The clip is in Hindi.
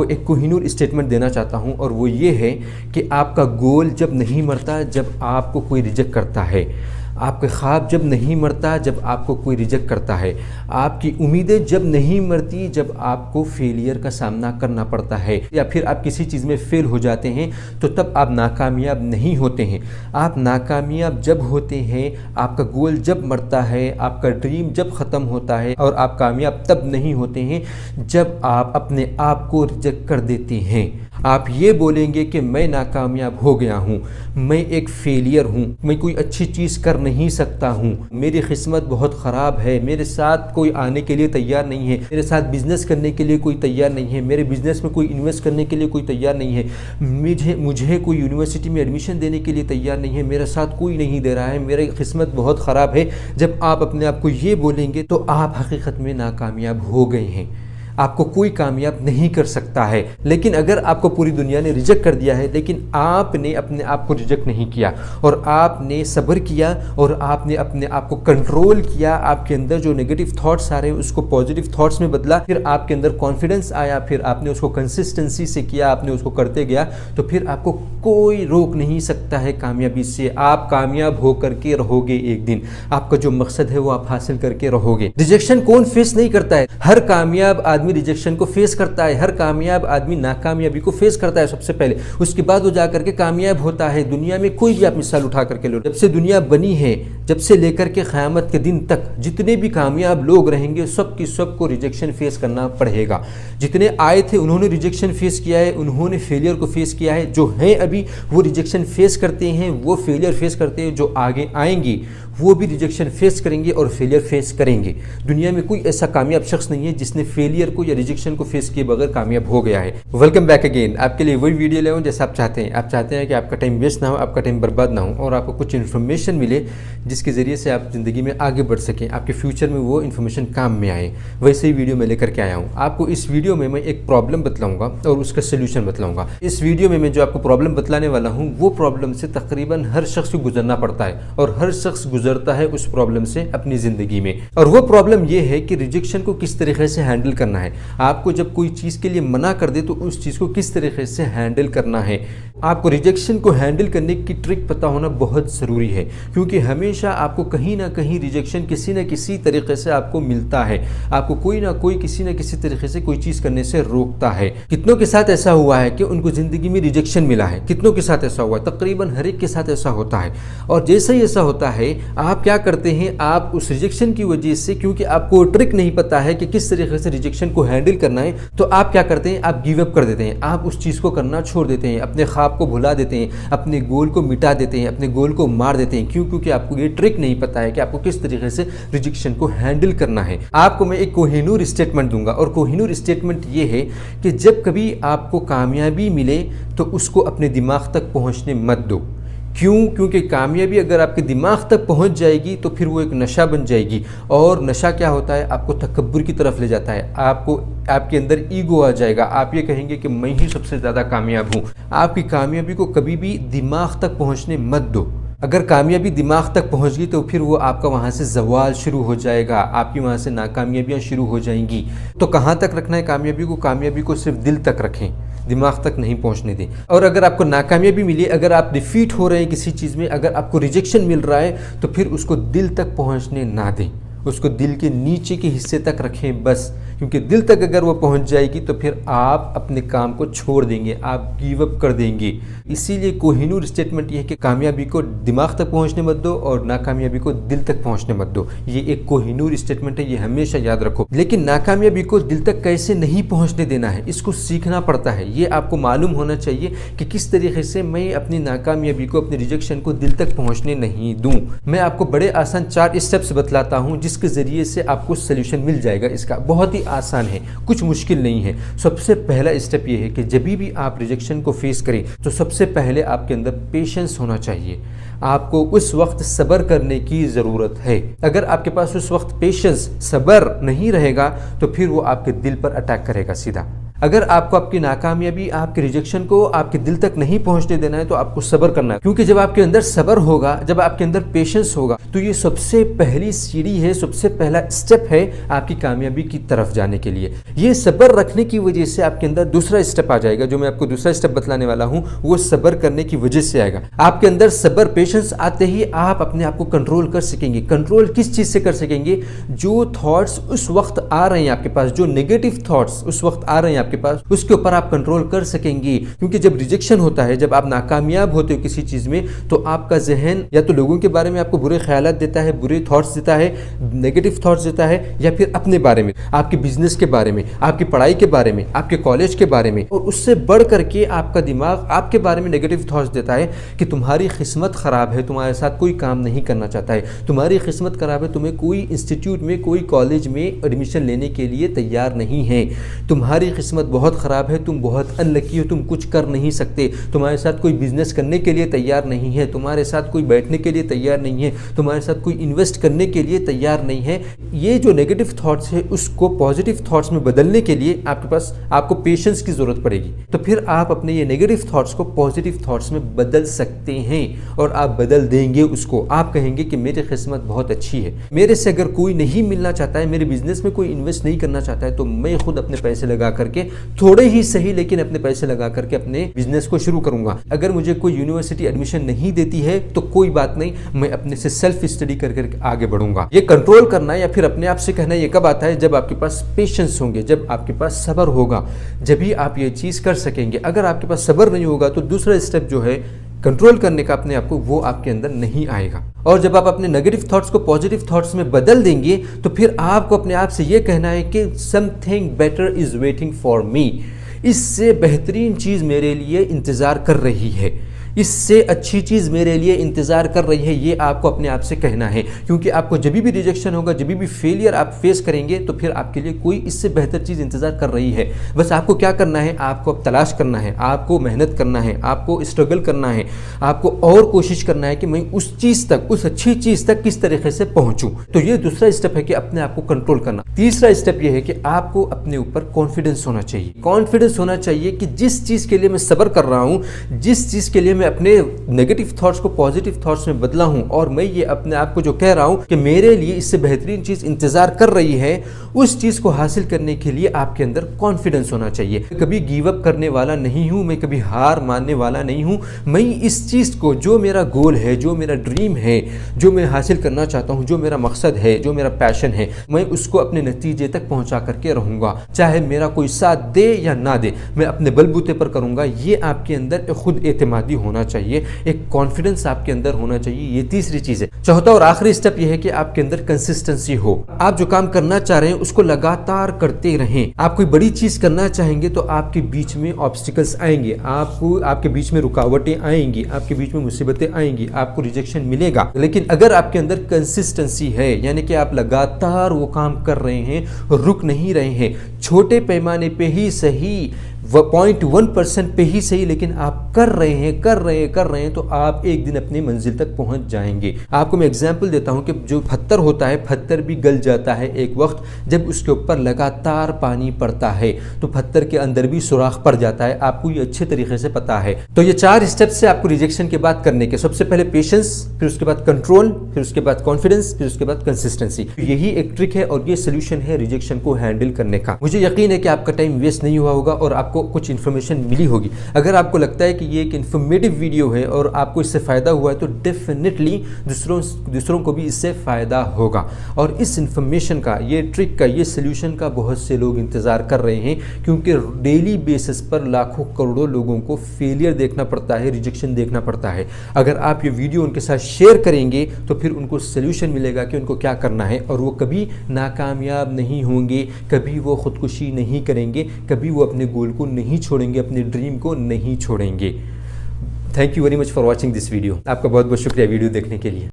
तो एक कोहिनूर स्टेटमेंट देना चाहता हूं और वो ये है कि आपका गोल जब नहीं मरता जब आपको कोई रिजेक्ट करता है, आपके ख्वाब जब नहीं मरता जब आपको कोई रिजेक्ट करता है, आपकी उम्मीदें जब नहीं मरती जब आपको फेलियर का सामना करना पड़ता है, या फिर आप किसी चीज़ में फेल हो जाते हैं तो तब आप नाकामयाब नहीं होते हैं। आप नाकामयाब जब होते हैं, आपका गोल जब मरता है, आपका ड्रीम जब ख़त्म होता है, और आप कामयाब तब नहीं होते हैं जब आप अपने आप को रिजेक्ट कर देते हैं। आप ये बोलेंगे कि मैं नाकामयाब हो गया हूँ, मैं एक फेलियर हूँ, मैं कोई अच्छी चीज़ कर नहीं सकता हूँ, मेरी किस्मत बहुत ख़राब है, मेरे साथ कोई आने के लिए तैयार नहीं है, मेरे साथ बिज़नेस करने के लिए कोई तैयार नहीं है, मेरे बिज़नेस में कोई इन्वेस्ट करने के लिए कोई तैयार नहीं है, मुझे कोई यूनिवर्सिटी में एडमिशन देने के लिए तैयार नहीं है, मेरे साथ कोई नहीं दे रहा है, मेरी किस्मत बहुत ख़राब है। जब आप अपने आप को ये बोलेंगे तो आप हकीकत में नाकामयाब हो गए हैं। आपको कोई कामयाब नहीं कर सकता है। लेकिन अगर आपको पूरी दुनिया ने रिजेक्ट कर दिया है, लेकिन आपने अपने आप को रिजेक्ट नहीं किया और आपने सब्र किया और आपने अपने आप को कंट्रोल किया, आपके अंदर जो नेगेटिव थॉट्स आ रहे हैं उसको पॉजिटिव थॉट्स में बदला, फिर आपके अंदर कॉन्फिडेंस आया, फिर आपने उसको कंसिस्टेंसी से किया, आपने उसको करते गया, तो फिर आपको कोई रोक नहीं सकता है कामयाबी से। आप कामयाब होकर के रहोगे एक दिन। आपका जो मकसद है वो आप हासिल करके रहोगे। रिजेक्शन कौन फेस नहीं करता है? हर कामयाब आदमी रिजेक्शन को फेस करता है। हर कामयाब आदमी नाकामयाबी को फेस करता है सबसे पहले, उसके बाद वो जाकर के कामयाब होता है। दुनिया में कोई भी आप मिसाल उठा करके लो, जब से दुनिया बनी है, जब से लेकर के क़यामत के दिन तक जितने भी कामयाब लोग रहेंगे सब की सब को रिजेक्शन फेस करना पड़ेगा। जितने आए थे उन्होंने रिजेक्शन फेस किया है, उन्होंने फेलियर को फेस किया है। जो हैं अभी वो रिजेक्शन फेस करते हैं, वो फेलियर फेस करते हैं। जो आगे आएंगी वो भी रिजेक्शन फेस करेंगे और फेलियर फेस करेंगे। दुनिया में कोई ऐसा कामयाब शख्स नहीं है जिसने फेलियर को या रिजेक्शन को फेस किए बगैर कामयाब हो गया है। Welcome back again. आपके लिए वही वीडियो ले आऊँ जैसा आप चाहते हैं। आप चाहते हैं कि आपका टाइम वेस्ट ना हो, आपका टाइम बर्बाद ना हो और आपको कुछ इन्फॉर्मेशन मिले जिसके ज़रिए से आप ज़िंदगी में आगे बढ़ सकें, आपके फ्यूचर में वो इन्फॉर्मेशन काम में आए। वैसे ही वीडियो में लेकर के आया हूँ। आपको इस वीडियो में मैं एक प्रॉब्लम बतलाऊँगा और उसका सोल्यूशन बतलाऊँगा। इस वीडियो में मैं जो आपको प्रॉब्लम बतलाने वाला हूँ वो प्रॉब्लम से तकरीबन हर शख्स को गुजरना पड़ता है और हर शख्स गुजरता है उस प्रॉब्लम से अपनी ज़िंदगी में। और वो प्रॉब्लम ये है कि रिजेक्शन को किस तरीके से हैंडल करना है। आपको जब कोई चीज़ के लिए मना कर दे तो उस चीज़ को किस तरीके से हैंडल करना है। आपको रिजेक्शन को हैंडल करने की ट्रिक पता होना बहुत ज़रूरी है, क्योंकि हमेशा आपको कहीं ना कहीं रिजेक्शन किसी न किसी तरीके से आपको मिलता है। आपको कोई ना कोई किसी न किसी तरीके से कोई चीज़ करने से रोकता है। कितनों के साथ ऐसा हुआ है कि उनको ज़िंदगी में रिजेक्शन मिला है? कितनों के साथ ऐसा हुआ है? तकरीबन हर एक के साथ ऐसा होता है। और जैसे ही ऐसा होता है आप क्या करते हैं, आप उस रिजेक्शन की वजह से, क्योंकि आपको ट्रिक नहीं पता है कि किस तरीके से रिजेक्शन को हैंडल करना है, तो आप क्या करते हैं, आप गिव अप कर देते हैं। आप उस चीज़ को करना छोड़ देते हैं, अपने ख्वाब को भुला देते हैं, अपने गोल को मिटा देते हैं, अपने गोल को मार देते हैं। क्यों? क्योंकि आपको ये ट्रिक नहीं पता है कि आपको किस तरीके से रिजेक्शन को हैंडल करना है। आपको मैं एक कोहिनूर स्टेटमेंट दूंगा और कोहिनूर स्टेटमेंट ये है कि जब कभी आपको कामयाबी मिले तो उसको अपने दिमाग तक पहुँचने मत दो। क्यों? क्योंकि कामयाबी अगर आपके दिमाग तक पहुंच जाएगी तो फिर वो एक नशा बन जाएगी। और नशा क्या होता है? आपको तकब्बुर की तरफ ले जाता है। आपको आपके अंदर ईगो आ जाएगा। आप ये कहेंगे कि मैं ही सबसे ज़्यादा कामयाब हूँ। आपकी कामयाबी को कभी भी दिमाग तक पहुँचने मत दो। अगर कामयाबी दिमाग तक पहुंच गई तो फिर वो आपका वहाँ से ज़वाल शुरू हो जाएगा, आपकी वहाँ से नाकामयाबियाँ शुरू हो जाएंगी। तो कहाँ तक रखना है कामयाबी को? कामयाबी को सिर्फ दिल तक रखें, दिमाग तक नहीं पहुंचने दें। और अगर आपको नाकामयाबी मिली, अगर आप डिफीट हो रहे हैं किसी चीज़ में, अगर आपको रिजेक्शन मिल रहा है, तो फिर उसको दिल तक पहुंचने ना दें, उसको दिल के नीचे के हिस्से तक रखें बस। क्योंकि दिल तक अगर वो पहुंच जाएगी तो फिर आप अपने काम को छोड़ देंगे, आप गिव अप कर देंगे। इसीलिए कोहिनूर स्टेटमेंट ये है कि कामयाबी को दिमाग तक पहुंचने मत दो और नाकामयाबी को दिल तक पहुंचने मत दो। ये एक कोहिनूर स्टेटमेंट है, ये हमेशा याद रखो। लेकिन नाकामयाबी को दिल तक कैसे नहीं पहुँचने देना है, इसको सीखना पड़ता है। ये आपको मालूम होना चाहिए कि किस तरीके से मैं अपनी नाकामयाबी को, अपने रिजेक्शन को दिल तक पहुँचने नहीं दूँ। मैं आपको बड़े आसान 4 स्टेप्स बतलाता हूँ जिसके ज़रिए से आपको सोल्यूशन मिल जाएगा। इसका बहुत ही आसान है, कुछ मुश्किल नहीं है। सबसे पहला स्टेप ये है कि जब भी आप रिजेक्शन को फेस करें तो सबसे पहले आपके अंदर पेशेंस होना चाहिए। आपको उस वक्त सब्र करने की ज़रूरत है। अगर आपके पास उस वक्त पेशेंस, सब्र नहीं रहेगा तो फिर वो आपके दिल पर अटैक करेगा सीधा। अगर आपको आपकी नाकामयाबी, आपके रिजेक्शन को आपके दिल तक नहीं पहुंचने देना है तो आपको सब्र करना है, क्योंकि जब आपके अंदर सब्र होगा, जब आपके अंदर पेशेंस होगा, तो ये सबसे पहली सीढ़ी है, सबसे पहला स्टेप है आपकी कामयाबी की तरफ जाने के लिए। ये सब्र रखने की वजह से आपके अंदर दूसरा स्टेप आ जाएगा, जो मैं आपको दूसरा स्टेप बतलाने वाला हूं, वो सब्र करने की वजह से आएगा। आपके अंदर सब्र, पेशेंस आते ही आप अपने आप को कंट्रोल कर सकेंगे। कंट्रोल किस चीज से कर सकेंगे? जो थॉट्स उस वक्त आ रहे हैं आपके पास, जो नेगेटिव थॉट्स उस वक्त आ रहे हैं आपके पास, उसके ऊपर आप कंट्रोल कर सकेंगे। क्योंकि जब रिजेक्शन होता है, जब आप नाकामयाब होते हो किसी चीज में, तो आपका जहन या तो लोगों के बारे में आपको बुरे ख्यालात देता है, बुरे थॉट्स देता है, नेगेटिव थॉट्स देता है, या फिर अपने बारे में, आपके बिजनेस के बारे में, आपकी पढ़ाई के बारे में, आपके कॉलेज के बारे में, और उससे बढ़ करके आपका दिमाग आपके बारे में नेगेटिव थॉट्स देता है कि तुम्हारी किस्मत खराब है, तुम्हारे साथ कोई काम नहीं करना चाहता है, तुम्हारी किस्मत खराब है, तुम्हें कोई इंस्टीट्यूट में, कोई कॉलेज में एडमिशन लेने के लिए तैयार नहीं है, तुम्हारी किस्मत बहुत ख़राब है, तुम बहुत अनलकी हो, तुम कुछ कर नहीं सकते, तुम्हारे साथ कोई बिजनेस करने के लिए तैयार नहीं है, तुम्हारे साथ कोई बैठने के लिए तैयार नहीं है, तुम्हारे साथ कोई इन्वेस्ट करने के लिए तैयार नहीं है। ये जो नेगेटिव थॉट्स है उसको पॉजिटिव थॉट्स में बदलने के लिए आपको पेशेंस की ज़रूरत पड़ेगी। तो फिर आप अपने ये नेगेटिव थॉट्स को पॉजिटिव थॉट्स में बदल सकते हैं, और आप बदल देंगे उसको। आप कहेंगे कि मेरी किस्मत बहुत अच्छी है, मेरे से अगर कोई नहीं मिलना चाहता है, मेरे बिजनेस में कोई इन्वेस्ट नहीं करना चाहता है, तो मैं खुद अपने पैसे लगा करके, थोड़े ही सही लेकिन अपने पैसे लगा करके अपने बिजनेस को शुरू करूंगा। अगर मुझे कोई यूनिवर्सिटी एडमिशन नहीं देती है तो कोई बात नहीं, मैं अपने से सेल्फ स्टडी कर करके आगे बढ़ूंगा। ये कंट्रोल करना या फिर अपने आप से कहना, ये कब आता है? जब आपके पास पेशेंस होंगे, जब आपके पास सब्र होगा, जब भी आप ये चीज़ कर सकेंगे। अगर आपके पास सब्र नहीं होगा तो दूसरा स्टेप जो है कंट्रोल करने का अपने आप को, वो आपके अंदर नहीं आएगा। और जब आप अपने नेगेटिव थॉट्स को पॉजिटिव थॉट्स में बदल देंगे तो फिर आपको अपने आप से ये कहना है कि something better is waiting for me, इससे बेहतरीन चीज़ मेरे लिए इंतज़ार कर रही है, इससे अच्छी चीज़ मेरे लिए इंतज़ार कर रही है। ये आपको अपने आप से कहना है, क्योंकि आपको जब भी रिजेक्शन होगा, जब भी फेलियर आप फेस करेंगे, तो फिर आपके लिए कोई इससे बेहतर चीज़ इंतज़ार कर रही है। बस आपको क्या करना है? आपको अब तलाश करना है, आपको मेहनत करना है, आपको स्ट्रगल करना है, आपको और कोशिश करना है कि मैं उस चीज़ तक, उस अच्छी चीज़ तक किस तरीके से पहुँचूँ। तो ये दूसरा स्टेप है कि अपने आप को कंट्रोल करना। तीसरा स्टेप ये है कि आपको अपने ऊपर कॉन्फिडेंस होना चाहिए। कॉन्फिडेंस होना चाहिए कि जिस चीज़ के लिए मैं सब्र कर रहा हूँ, जिस चीज़ के लिए मैं अपने नेगेटिव थॉट्स को पॉजिटिव थॉट्स में बदला हूं, और मैं ये अपने आप को जो कह रहा हूं कि मेरे लिए इससे बेहतरीन चीज़ इंतज़ार कर रही है, उस चीज़ को हासिल करने के लिए आपके अंदर कॉन्फिडेंस होना चाहिए। मैं कभी गिव अप करने वाला नहीं हूं, मैं कभी हार मानने वाला नहीं हूं। मैं इस चीज़ को, जो मेरा गोल है, जो मेरा ड्रीम है, जो मैं हासिल करना चाहता हूं, जो मेरा मकसद है, जो मेरा पैशन है, मैं उसको अपने नतीजे तक पहुंचा करके रहूंगा, चाहे मेरा कोई साथ दे या ना दे, मैं अपने बलबूते पर करूंगा। ये आपके अंदर खुद एतमादी होना चाहिए, एक कॉन्फिडेंस आपके अंदर होना चाहिए। ये तीसरी चीज है। चौथा और आखिरी स्टेप ये है कि आपके अंदर कंसिस्टेंसी हो। आप जो काम करना चाह रहे हैं उसको लगातार करते रहें। आप कोई बड़ी चीज करना चाहेंगे तो आपके बीच में ऑब्स्टिकल्स आएंगे, आपके बीच में रुकावटें आएंगी, आपके बीच में मुसीबतें आएंगी, आपको रिजेक्शन मिलेगा। लेकिन अगर आपके अंदर कंसिस्टेंसी है, यानी कि आप लगातार वो काम कर रहे हैं, रुक नहीं रहे हैं, छोटे पैमाने पे ही सही, 0.1% पे ही सही, लेकिन आप कर रहे हैं, तो आप एक दिन अपनी मंजिल तक पहुंच जाएंगे। आपको मैं एग्जांपल देता हूं कि जो पत्थर होता है, पत्थर भी गल जाता है एक वक्त, जब उसके ऊपर लगातार पानी पड़ता है तो पत्थर के अंदर भी सुराख पड़ जाता है। आपको ये अच्छे तरीके से पता है। तो ये 4 स्टेप्स से आपको रिजेक्शन के बाद करने के, सबसे पहले पेशेंस, फिर उसके बाद कंट्रोल, फिर उसके बाद कॉन्फिडेंस, फिर उसके बाद कंसिस्टेंसी। यही एक ट्रिक है और ये सोल्यूशन है रिजेक्शन को हैंडल करने का। मुझे यकीन है कि आपका टाइम वेस्ट नहीं हुआ होगा और आपको कुछ इन्फॉर्मेशन मिली होगी। अगर आपको लगता है कि ये एक इन्फॉर्मेटिव वीडियो है और आपको इससे फ़ायदा हुआ है तो डेफिनेटली दूसरों को भी इससे फ़ायदा होगा। और इस इन्फॉर्मेशन का, ये ट्रिक का, ये सोल्यूशन का बहुत से लोग इंतज़ार कर रहे हैं, क्योंकि डेली बेसिस पर लाखों करोड़ों लोगों को फेलियर देखना पड़ता है, रिजेक्शन देखना पड़ता है। अगर आप ये वीडियो उनके साथ शेयर करेंगे तो फिर उनको सोल्यूशन मिलेगा कि उनको क्या करना है, और वो कभी नाकामयाब नहीं होंगे, कभी वो खुदकुशी नहीं करेंगे, कभी वो अपने गोल को नहीं छोड़ेंगे, अपने ड्रीम को नहीं छोड़ेंगे। Thank you very much for watching this video. आपका बहुत बहुत शुक्रिया वीडियो देखने के लिए।